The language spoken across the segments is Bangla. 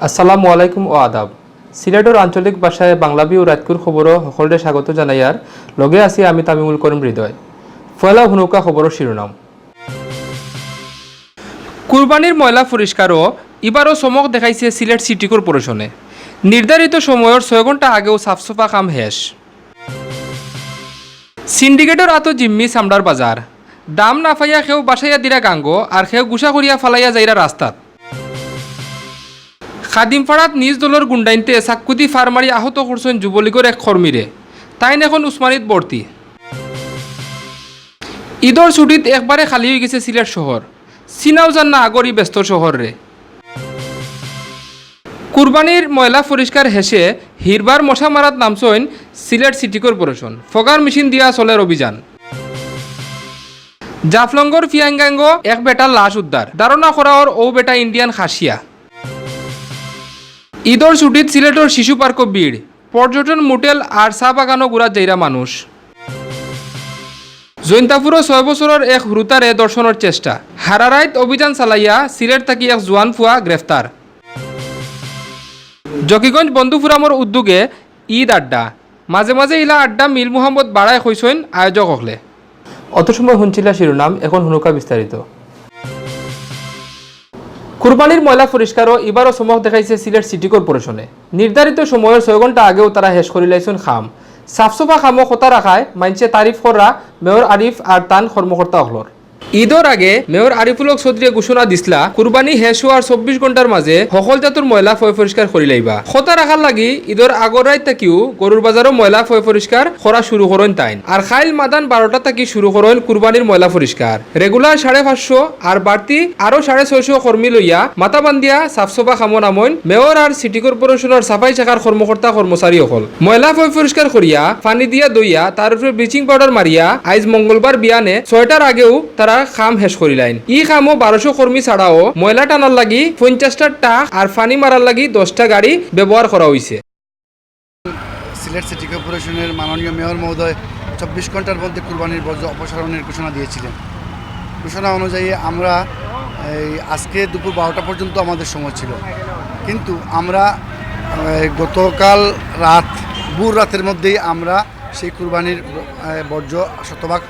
আসসালামু আলাইকুম ও আদাব। সিলেটের আঞ্চলিক ভাষায় বাংলাভিউ রাতকুর খবরও সকলকে স্বাগত জানাইয়ার লগে আছি আমি তামিমুল করিম হৃদয়। ফয়লা হুনুকা খবরের শিরোনাম। কুরবানির ময়লা পরিষ্কারও এবারও চমক দেখাইছে সিলেট সিটি কর্পোরেশনে। নির্ধারিত সময়ের 6 ঘন্টা আগেও সাফসফা কাম শেষ। সিন্ডিকেটের আতো জিম্মি চামড়ার বাজার, দাম না পাইয়া সেও বাসাইয়া দিরা গাঙ্গ আর সেও গুছা করিয়া ফালাইয়া যাইরা রাস্তাত। খাদিমপাড়াত নিজ দলের গুন্ডাইনতে চাকুতি ফার মারি আহত করছেন যুবলীগের এক কর্মীরে, তাইন এখন উসমানিত ভর্তি। ঈদর ছুটিত একবারে খালি হয়ে গেছে সিলেট শহর, চিনাও যান না আগরই ব্যস্ত শহরে। কুরবানির ময়লা পরিষ্কার হেসে হিরবার মশা মারাত নামছেন Sylhet city corporation. Fogger machine দিয়া চলের অভিযান। জাফলঙ্গর ফিয়াঙ্গাঙ্গ এক বেটার লাশ উদ্ধার, ধারণা করা ওর ও বেটা ইন্ডিয়ান খাসিয়া। ঈদর ছুটিত সিলেটর শিশু পার্ক ভিড়, পর্যটন মোটেল আর চা বাগানও ঘুরা যাইরা মানুষ। জৈন্তাপুরও 6 বছরের এক হুরুতারে দর্শনের চেষ্টা, হারারাইত অভিযান চালাইয়া সিলেট থাকি এক জোয়ান ফুয়া গ্রেফতার। জকিগঞ্জ বন্ধু ফুরামর উদ্যোগে ঈদ আড্ডা, মাঝে মাঝে ইলা আড্ডা মিল মুহাম্মদ বাড়াই হইছেন আয়োজক হলে। অত সময় শুনছিলা শিরোনাম, এখন হুনুকা বিস্তারিত। কুরবানির ময়লা পরিষ্কারও এবারও চমক দেখাইছে সিলেট সিটি কর্পোরেশনে। নির্ধারিত সময়ের 6 ঘন্টা আগেও তারা শেষ করে লাইছেন খাম। সাফসফা খামও খতা রাখায় মাইনসে তারিফ করা মেয়র আরিফ আর তান কর্মকর্তা হলর। ঈদর আগে মেয়র আরিফুল হক চৌধুরীয়ে ঘোষণা দিছিলা কুরবানি শেষ হওয়ার 24 ঘন্টার মাঝে সকল জাতুর ময়লা পরিষ্কার করে লাইবা। খতা রাখার লাগি ঈদর আগর রাত থাকিও গরুর বাজারও ময়লা পরিষ্কার করা শুরু করেন তাইন। আর খাইল মাদান 12টা থাকি শুরু করেন কুরবানির ময়লা পরিষ্কার। রেগুলার 550 আর বাড়তি আরো 650 কর্মী লইয়া মাথা বান্ধিয়া সাফসফা খামো নামইন মেয়র আর সিটি কর্পোরেশনের সাফাই শাখার কর্মকর্তা কর্মচারী হল। ময়লা পরিষ্কার করিয়া পানি দিয়া দইয়া তার উপরে ব্লিচিং পাউডার মারিয়া আজ মঙ্গলবার বিয়ানে 6টার আগেও তারা খাম শেষ করিলাইন। ই খামও 1200 কর্মী ছাড়াও ময়লা টানার লাগি 50টা টাক আর পানি মারার লাগি 10টা গাড়ি ব্যবহার করা হয়েছে। সিলেট সিটি কর্পোরেশনের মাননীয় মেয়র মহোদয় 24 ঘন্টার মধ্যে কুরবানির বর্জ্য অপসারণের ঘোষণা দিয়েছিলেন। ঘোষণা অনুযায়ী আমরা আজকে দুপুর 12টা পর্যন্ত আমাদের সময় ছিল, কিন্তু আমরা গতকাল ভোর রাতের মধ্যেই আমরা সেই কুরবানির বর্জ্য শতভাগ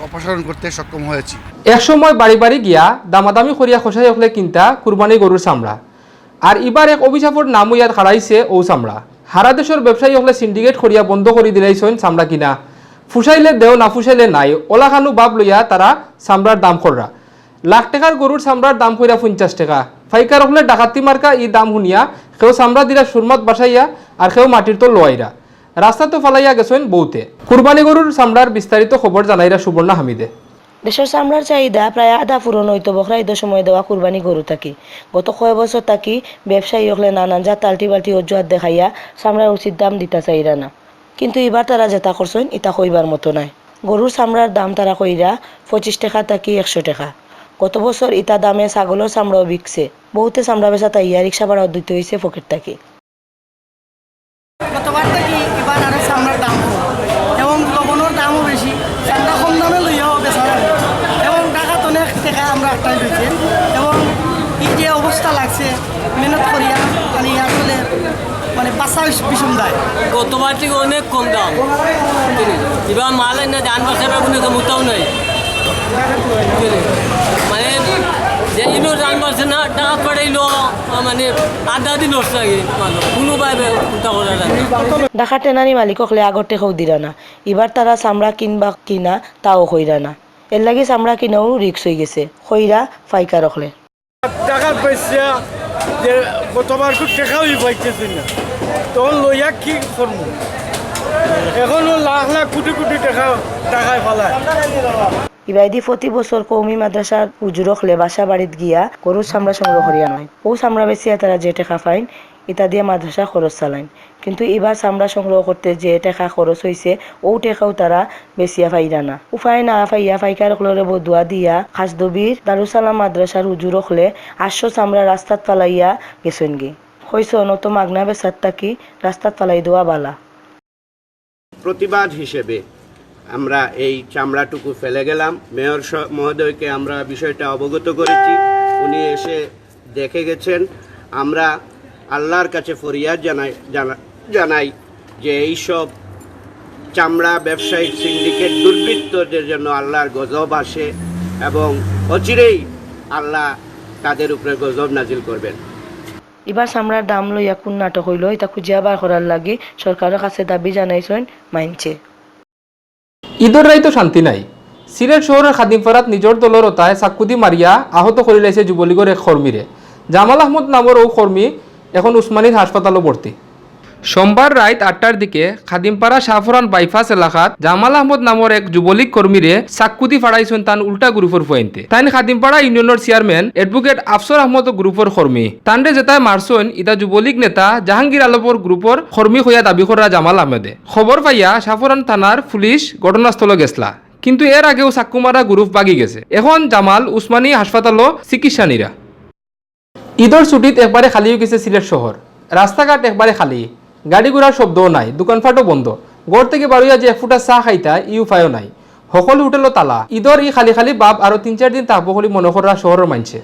অপসারণ করতে সক্ষম হয়েছি। এক সময় বাড়ি বাড়ি গিয়া দামাদামি করিয়া খসাই হলে কিনতা কুরবানি গরুর চামড়া, আর এবার এক অভিশাপর নামও ইয়াত হারাইছে ও চামড়া। হারা দেশের ব্যবসায়ী হলে সিন্ডিকেট করিয়া বন্ধ করে দিলাইছেন চামড়া কিনা। ফুসাইলে দেও না ফুসাইলে নাই, ওলাখানু বাপ লইয়া তারা চামড়ার দাম কররা। লাখ টাকার গরুর চামড়ার দাম কইরা 50 টাকা। ফাইকার হলে ডাকাতি মার্কা ই দাম শুনিয়া কেউ চামড়া দিলা সুরমত বাসাইয়া আর কেউ মাটির তো লোয়াইরা রাস্তা তো ফালাইয়া গেছেন বউতে। কুরবানি গরুর চামড়ার বিস্তারিত খবর জানাইরা সুবর্ণা হামিদে। দেশের চামড়ার চাহিদা প্রায় আধা পূরণ হইতো বকরা ঈদের সময় দেওয়া কুরবানি গরু থাকি। গত কয়েক বছর থাকি ব্যবসায়ী হলে নানান যা তাল্টি বাল্টি অজুহাত দেখাইয়া চামড়ার উচিত দাম দিতে চাইরা না, কিন্তু এবার তারা যেটা করছেন এটা কইবার মতো নাই। গরুর চামড়ার দাম তারা কইরা 25 টাকা থাকি 100 টাকা। গত বছর ইটা দামে ছাগলের চামড়াও বিকছে। বহুতে চামড়া বেচা তাইয়া রিক্সা ভাড়াও দিতে হয়েছে পকেট থাকি। গতবার থেকে এবার আরো চামড়ার দাম এবং লবণের দামও বেশি, চামড়া কম দামে লইয়াও বেচা এবং টাকা তো অনেক টাকা আমরা একটাই লইছি এবং এই যে অবস্থা লাগছে মেহনত করিয়া মানে আসলে মানে বাচ্চা বিষম দেয়। গতবার থেকে অনেক কম দাম, এবার মাল না ধান বাসার কোনো ক্ষমতাও নাই, মানে যে ইনো ধান বাসে না টাকা পাঠাইলো মানে আধা দিন নষ্ট লাগে কোনো পাইবে ঢাকা টেনারি মালিক হলে আগর টেকাও দিরা না, এবার তারা চামড়া কিনবা কিনা তাও কইরা না। এর লাগি চামড়া কিনাও রিক্স হয়ে গেছে কইরা ফাইকার হলে। টাকা পয়সা যে গতবার খুব টেকাও পাইতেছি না, তখন লইয়া কি করবো, এখনো লাখ লাখ কোটি কোটি টাকায় ফেলায়। ইবাইদি প্রতি বছর কৌমি মাদ্রাসার হুজুর হলে বাসা বাড়িত গিয়া গরুর চামড়া সংগ্রহ করিয়া নয়। ও চামড়া বেচিয়া তারা যে টাকা পাইন ইটা দিয়ে মাদ্রাসা খরচ চালাইন, কিন্তু এবার চামড়া সংগ্রহ করতে যে টাকা খরচ হয়েছে ও টাকাও তারা বেচিয়া পাইরা না। উপায় না পাইয়া ফাইকার হলরে বদুয়া দিয়া খাসদবির দারুসালাম মাদ্রাসার হুজুর হলে 800 চামড়া রাস্তাত ফালাইয়া গেছেন গে। হইছ নত মাগনা বেচার তাকি রাস্তাত ফালাই দেওয়া বালা। প্রতিবাদ হিসেবে আমরা এই চামড়াটুকু ফেলে গেলাম। মেয়র মহোদয়কে আমরা বিষয়টা অবগত করেছি, উনি এসে দেখে গেছেন। আমরা আল্লাহর কাছে ফরিয়াদ জানাই যে এইসব চামড়া ব্যবসায়ী সিন্ডিকেট দুর্বৃত্তদের জন্য আল্লাহর গজব আসে এবং অচিরেই আল্লাহ তাদের উপরে গজব নাজিল করবেন। এবার চামড়ার দাম লইয়া কোন নাটক হইল এটা খুঁজিয়া বার করার লাগি সরকারের কাছে দাবি জানাইছেন মানছে। ঈদের রাইতো শান্তি নাই। সিলেট শহরের খাদিমপাড়াত নিজের দলের ওতায় চাকুদি মারিয়া আহত করে লাইছে যুবলীগের এক কর্মীরে। জামাল আহমদ নামের ও কর্মী এখন উসমানীর হাসপাতালে ভর্তি। সোমবার রাত 8টার দিকে খাদিমপাড়া শাহফরান বাইপাস এলাকাত জামাল আহমদ নামের এক যুবলীগ কর্মীরে চাকুদি ফাড়াইছেন তান উল্টা গ্রুপের পয়েন্টে। তাইন খাদিমপাড়া ইউনিয়নের চেয়ারম্যান এডভোকেট আফসর আহমদ গ্রুপের কর্মী। তান্ডে যেটায় মারছেন ইটা যুবলীগ নেতা জাহাঙ্গীর আলপর গ্রুপের কর্মী হইয়া দাবি করা জামাল আহমেদে। খবর পাইয়া শাহফরান থানার পুলিশ ঘটনাস্থলে গেছলা, কিন্তু এর আগেও চাক্কু মারা গ্রুপ বাগি গেছে। এখন জামাল উসমানী হাসপাতালও চিকিৎসা নিরা। ঈদের ছুটিত একবারে খালি হয়ে গেছে সিলেট শহর। রাস্তাঘাট একবারে খালি, গাড়ি ঘোড়ার শব্দও নাই, দোকানপাটও বন্ধ। ঘর থেকে বাড়িয়া যে এক ফুটা চাহ খাইতা ই উপায়ও নাই, সকল হোটেলও তালা। ঈদর ই খালি খালি বাপ আরো 3-4 দিন থাকবো বলে মনে করা শহরের মানছে।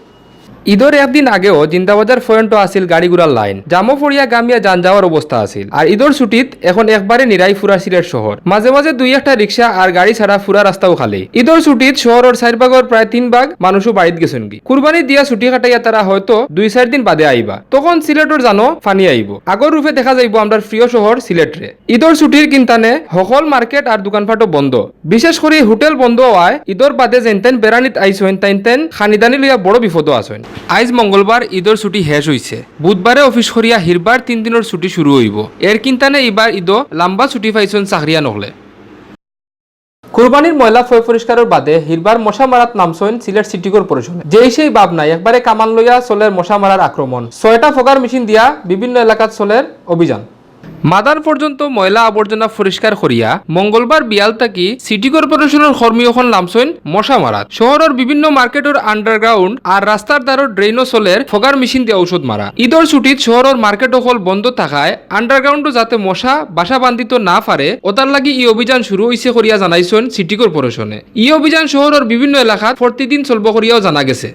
ঈদের একদিন আগেও জিন্দাবাজার পয়েন্ট আছিল গাড়ি ঘোড়ার লাইন, জামো ফড়িয়া গামিয়া যান যাওয়ার অবস্থা আছিল। আর ঈদের ছুটিত এখন একবারে নিরাই ফুরা সিলেট শহর। মাঝে মাঝে 2-1টা রিক্সা আর গাড়ি ছাড়া ফুরা রাস্তাও খালি। ঈদের ছুটিত শহরের 4 ভাগের প্রায় 3 ভাগ মানুষও বাড়িত গেছেন কি। কুরবানি দিয়া ছুটি কাটাইয়া তারা হয়তো 2-4 দিন বাদে আইবা, তখন সিলেটের জানো ফানি আইব। আগর রূপে দেখা যাইব আমরা প্রিয় শহর সিলেটরে। ঈদের ছুটির কিন্তানে সকল মার্কেট আর দোকানপাটও বন্ধ, বিশেষ করে হোটেল বন্ধ হওয়ায় ঈদের বাদে যেনতেন বেড়ানিত আইসেন তাইনতেন খানিদানি লইয়া বড় বিপদও আসেন। আজ মঙ্গলবার ঈদের ছুটি শেষ হয়েছে, বুধবারে অফিস করিয়া হিরবার 3 দিনের ছুটি শুরু হইব। এর কিন্তানে এবার ঈদও লম্বা ছুটি পাইছেন চাকরিয়া নহলে। কুরবানির ময়লা ফয় পরিষ্কারের বাদে হিরবার মশা মারাত নামছেন সিলেট সিটি কর্পোরেশনে। যেই সেই বাব নাই, একবারে কামান লইয়া চলের মশা মারার আক্রমণ। 6টা ফগার মেশিন দিয়া বিভিন্ন এলাকাত চলের অভিযান। মাদার পর্যন্ত ময়লা আবর্জনা পরিষ্কার করিয়া মঙ্গলবার বিয়াল থাকি সিটি কর্পোরেশনের কর্মী এখন নামছেন মশা মারাত। শহরের বিভিন্ন মার্কেটের আন্ডারগ্রাউন্ড আর রাস্তার দ্বারর ড্রেনও চলের ফগার মেশিন দিয়ে ঔষধ মারা। ঈদের ছুটিত শহরের মার্কেট সকল বন্ধ থাকায় আন্ডারগ্রাউন্ডও যাতে মশা বাসা বান্ধিত না পারে ওটার লাগি এই অভিযান শুরু হয়েছে করিয়া জানাইছেন সিটি কর্পোরেশনে। এই অভিযান শহরের বিভিন্ন এলাকাত প্রতিদিন চলব করিয়াও জানা গেছে।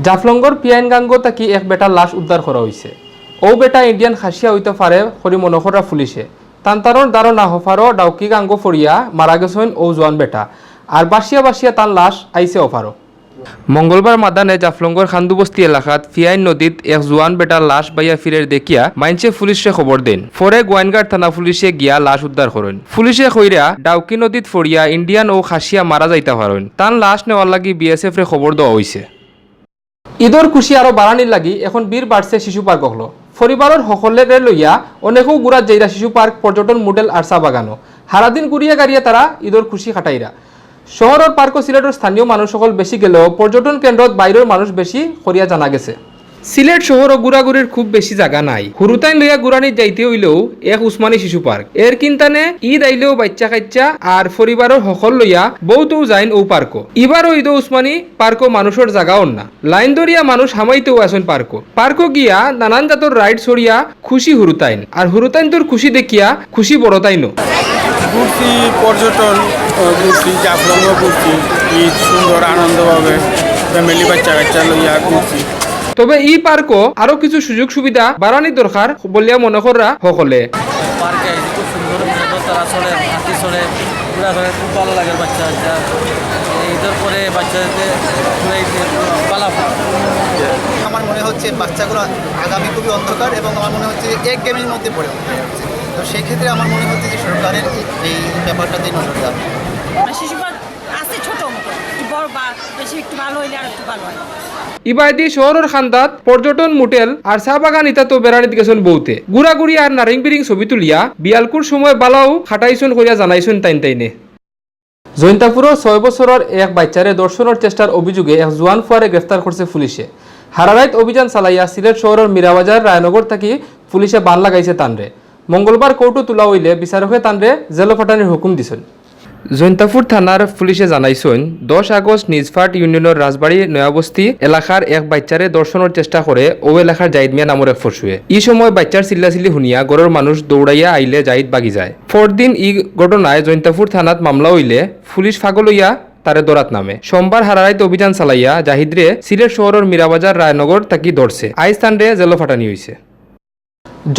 জাফলঙ্গর পিয়াইনগাঙ্গ থাকি এক বেটার লাশ উদ্ধার করা হয়েছে। ও বেটা ইন্ডিয়ান খাসিয়া হইতে পারে হরি মনোহরা পুলিশে। তান্তারর দ্বারো না হফারও ডাউকি গাঙ্গ ফরিয়া মারা গেছেন ও জোয়ান বেটা, আর বাসিয়া বাসিয়া তার লাশ আইসে অফারও। মঙ্গলবার মাদানে জাফলঙ্গর খান্দুবস্তি এলাকাত ফিয়াইন নদীত এক জোয়ান বেটার লাশ বাইয়া ফিরের দেখিয়া মাইনসে পুলিশে খবর দেন। পরে গোয়াইনঘাট থানা পুলিশে গিয়া লাশ উদ্ধার করেন। পুলিশে কইরা ডাউকি নদীত ফরিয়া ইন্ডিয়ান ও খাসিয়া মারা যাইতে পারেন। তার লাশ নেওয়ার লাগি বিএসএফ রে খবর দেওয়া হয়েছে। ঈদের খুশি আরো বাড়ানির লাগি এখন বীর বাড়ছে শিশু পার্ক হলো। পরিবারের সকলের লইয়া অনেকেও গুড়াত যাইরা শিশু পার্ক, পর্যটন মডেল আর চা বাগানো। সারাদিন গুড়িয়া গাড়িয়া তারা ঈদের খুশি খাটাইরা। শহরের পার্ক ও সিলেটের স্থানীয় মানুষ সকল বেশি গেলেও পর্যটন কেন্দ্রত বাইরের মানুষ বেশি করিয়া জানা গেছে। সিলেট শহর ও গুড়াগুড়ির খুব বেশি জায়গা নাই। হুরুতাইন লইয়া গুড়ানিত যাইতে হইলেও এক উসমানী শিশু পার্ক। এর কিন্তানে ঈদ আইলেও বাচ্চা কাচ্চা আর পরিবারের সকল লইয়া বহুতেও যাইন ও পার্ক। এবারও ঈদ উসমানী পার্ক মানুষের জায়গাও না, লাইন ধরিয়া মানুষ হামাইতেও আসেন পার্ক গিয়া নানান জাতর রাইড ছড়িয়া খুশি হুরুতাইন, আর হুরুতাইন তোর খুশি দেখিয়া খুশি বড়তাইনও। ঘুরছি, পর্যটন ঘুরছি, জাফলঙ্গ ঘুরছি, ঈদ সুন্দর আনন্দভাবে ফ্যামিলি বাচ্চা কাচ্চা লইয়া ঘুরছি। তবে এই পার্কও আরো কিছু সুযোগ সুবিধা বাড়ানির দরকার বলিয়া মনে করা সকলে। পার্কে খুব সুন্দর তারা চলে, হাতি চলে, ঘোরা চলে, খুব ভালো লাগে বাচ্চা বাচ্চা। ঈদের পরে বাচ্চাদের আমার মনে হচ্ছে বাচ্চাগুলো আগামী খুবই অন্ধকার, এবং আমার মনে হচ্ছে যে এক গেমের মধ্যে পড়ে যাচ্ছে। তো সেই ক্ষেত্রে আমার মনে হচ্ছে যে সরকারের এই ব্যাপারটাতে নজর দেওয়া। শিশু পার্ক আছে ছোট মতো, বড় বা বেশি একটু ভালো হইলে আর একটু ভালো হয়। ইবাইদি শহরের খান্দাত পর্যটন মোটেল আর চা বাগান ইতা তো বেড়ানিত গেছেন বহুতে। গুড়াগুড়ি আর নারিং বিরিং ছবি তুলিয়া বিয়ালকুর সময় বালাও খাটাইছন করিয়া জানাইছন তাইনে। জৈন্তাপুরের 6 বছরের এক বাচ্চারে দর্শনের চেষ্টার অভিযোগে এক জোয়ান ফুয়ারে গ্রেফতার করছে পুলিশে। হারারাইত অভিযান চালাইয়া সিলেট শহরের মীরাবাজার রায়নগর থাকি পুলিশে বান লাগাইছে তানরে। মঙ্গলবার কোর্টও তোলা হইলে বিচারকে তানরে জেল ফাটানির হুকুম দিছেন। জৈন্তাপুর থানার পুলিশে জানাইছেন 10 আগস্ট নিজফাট ইউনিয়নের রাজবাড়ি নয়াবস্তি এলাকার এক বাচ্চারে দর্শনের চেষ্টা করে ও এলাকার জাহিদ মিয়া নামের এক ফরসুয়ে। এই সময় বাচ্চার চিল্লাচিল্লি শুনিয়া গড়ের মানুষ দৌড়াইয়া আইলে জাহিদ বাগি যায়। পরদিন ই ঘটনায় জৈন্তাপুর থানাত মামলা হইলে পুলিশ ফাগল হইয়া তারে দরাত নামে। সোমবার হারারাইতে অভিযান চালাইয়া জাহিদরে সিলেট শহরের মীরাবাজার রায়নগর তাকি ধরছে। আইজ তানরে জেলো ফাটানি হয়েছে।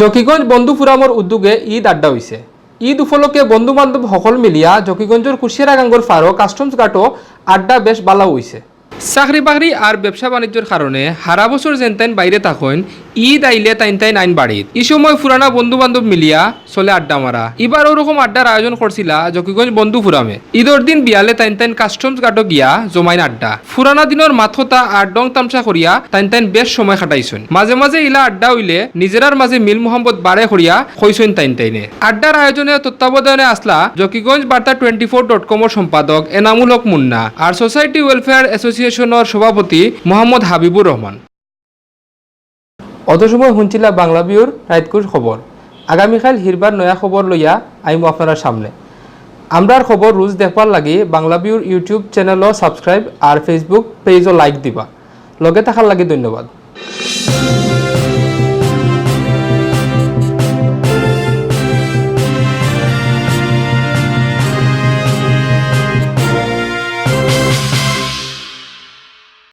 জকিগঞ্জ বন্ধু ফুরামর উদ্যোগে ঈদ আড্ডা হয়েছে। ঈদ উপলক্ষে বন্ধু বান্ধব সকল মিলিয়া জকিগঞ্জের কুশিয়ারাগাঙ্গর ফারো কাস্টমস ঘাটও আড্ডা বেশ বালা হয়েছে। চাকরি বাকরি আর ব্যবসা বাণিজ্যের কারণে হারা বছর যেন তাইন বাইরে থাকেন, ঈদ আইলে তাইন আইন বাড়িত। এই সময় পুরানা বন্ধু বান্ধব মিলিয়া চলে আড্ডা মারা। এবার ওরকম আড্ডার আয়োজন করছিলা জকিগঞ্জ বন্ধু ফুরামে। ঈদর দিন বিয়ালে তাইন কাস্টমস ঘাটও গিয়া জমাইন আড্ডা। পুরানা দিনের মাথতা আর ডং তামসা করিয়া তাইন বেশ সময় খাটাইছেন। মাঝে মাঝে ইলা আড্ডা হইলে নিজেরার মাঝে মিল মোহাম্মদ বাড়ে করিয়া কইছেন তাইনে। আড্ডার আয়োজনে তত্ত্বাবধানে আসলা জকিগঞ্জ বার্তা 24.com সম্পাদক এনামুল হক মুন্না আর সোসাইটি ওয়েলফেয়ার অ্যাসোসিয়েশনের সভাপতি মোহাম্মদ হাবিবুর রহমান। অত সময় শুনছিলা বাংলাভিউর রাইতকুর খবর। আগামীকাল হিরবার নয়া খবর লইয়া আইমু আপনার সামনে। আমরার খবর রোজ দেখবার লাগি বাংলাভিউর ইউটিউব চ্যানেলও সাবস্ক্রাইব আর ফেসবুক পেজও লাইক দিবা। লগে থাকার লাগি ধন্যবাদ।